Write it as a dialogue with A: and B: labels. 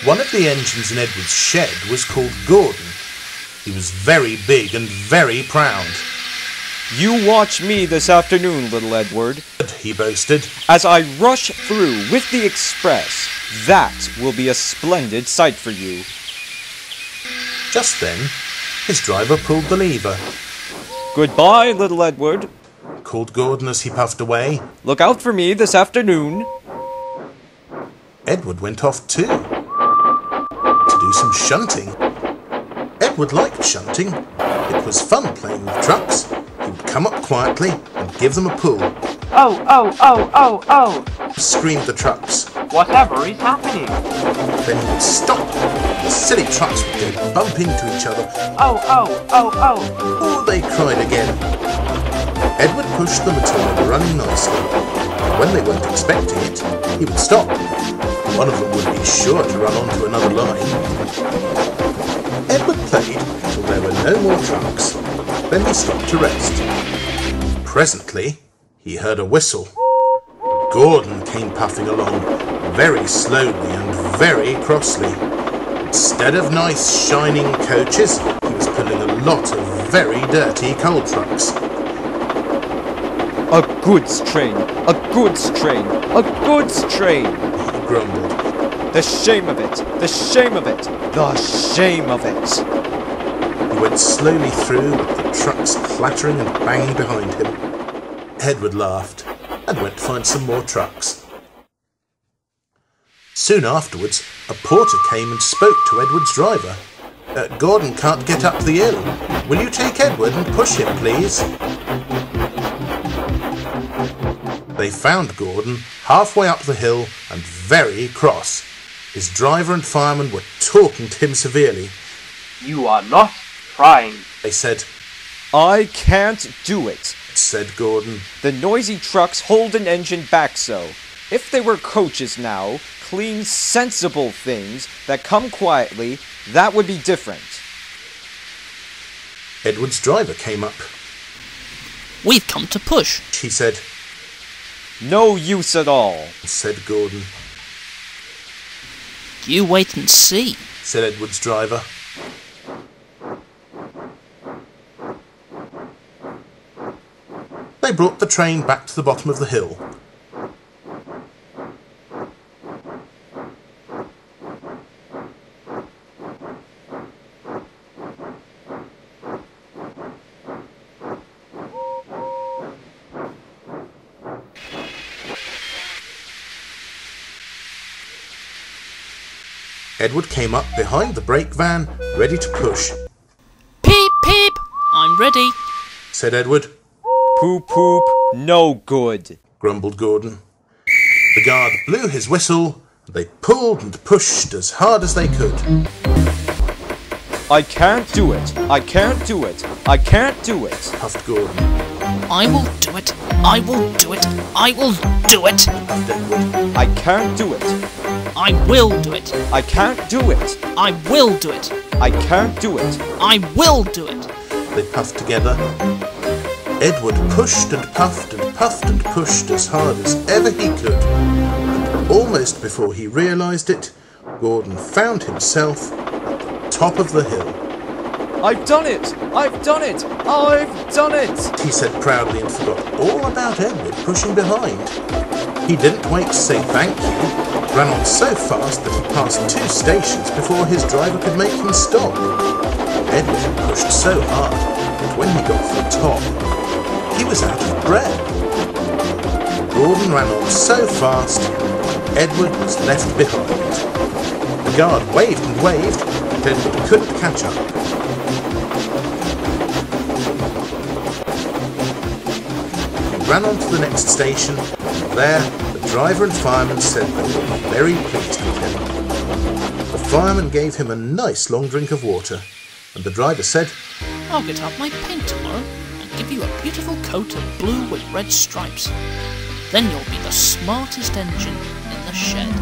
A: One of the engines in Edward's shed was called Gordon. He was very big and very proud.
B: You watch me this afternoon, little Edward,
A: he boasted,
B: as I rush through with the express. That will be a splendid sight for you.
A: Just then, his driver pulled the lever.
B: Goodbye, little Edward,
A: called Gordon as he puffed away.
B: Look out for me this afternoon.
A: Edward went off too, to do some shunting. Edward liked shunting. It was fun playing with trucks. He would come up quietly and give them a pull.
C: Oh, oh, oh, oh, oh!
A: Screamed the trucks.
C: Whatever is happening?
A: Then he would stop. The silly trucks would go bump into each other.
C: Oh, oh, oh, oh!
A: Oh, they cried again. Edward pushed them until they were running nicely. When they weren't expecting it, he would stop. One of them would be sure to run onto another line. Edward played till there were no more trucks. Then he stopped to rest. Presently, he heard a whistle. Gordon came puffing along, very slowly and very crossly. Instead of nice shining coaches, he was pulling a lot of very dirty coal trucks.
B: A goods train, a goods train, a goods train,
A: he grumbled.
B: The shame of it, the shame of it, the shame of it.
A: He went slowly through with the trucks clattering and banging behind him. Edward laughed and went to find some more trucks. Soon afterwards, a porter came and spoke to Edward's driver. Gordon can't get up the hill. Will you take Edward and push him, please? They found Gordon halfway up the hill and very cross. His driver and fireman were talking to him severely.
C: You are not trying,
A: they said.
B: I can't do it,
A: said Gordon.
B: The noisy trucks hold an engine back so. If they were coaches now, clean, sensible things that come quietly, that would be different.
A: Edward's driver came up.
D: We've come to push,
A: he said.
B: No use at all,
A: said Gordon.
D: You wait and see,
A: said Edward's driver. They brought the train back to the bottom of the hill. Edward came up behind the brake van, ready to push.
D: Peep, peep, I'm ready,
A: said Edward.
B: Poop, poop, no good,
A: grumbled Gordon. The guard blew his whistle. They pulled and pushed as hard as they could.
B: I can't do it, I can't do it, I can't do it,
A: puffed Gordon.
D: I will do it, I will do it, I will do it,
A: puffed Edward.
B: I can't do it.
D: I will do it.
B: I can't do it.
D: I will do it.
B: I can't do it.
D: I will do it.
A: They puffed together. Edward pushed and puffed and puffed and pushed as hard as ever he could. And almost before he realised it, Gordon found himself at the top of the hill.
B: I've done it! I've done it! I've done it!
A: He said proudly and forgot all about Edward pushing behind. He didn't wait to say thank you. Ran on so fast that he passed 2 stations before his driver could make him stop. Edward had pushed so hard that when he got to the top, he was out of breath. Gordon ran on so fast, Edward was left behind. The guard waved and waved, but Edward couldn't catch up. He ran on to the next station, and there the driver and fireman said they were very pleased with him. The fireman gave him a nice long drink of water, and the driver said,
D: I'll get out my paint tomorrow and give you a beautiful coat of blue with red stripes. Then you'll be the smartest engine in the shed.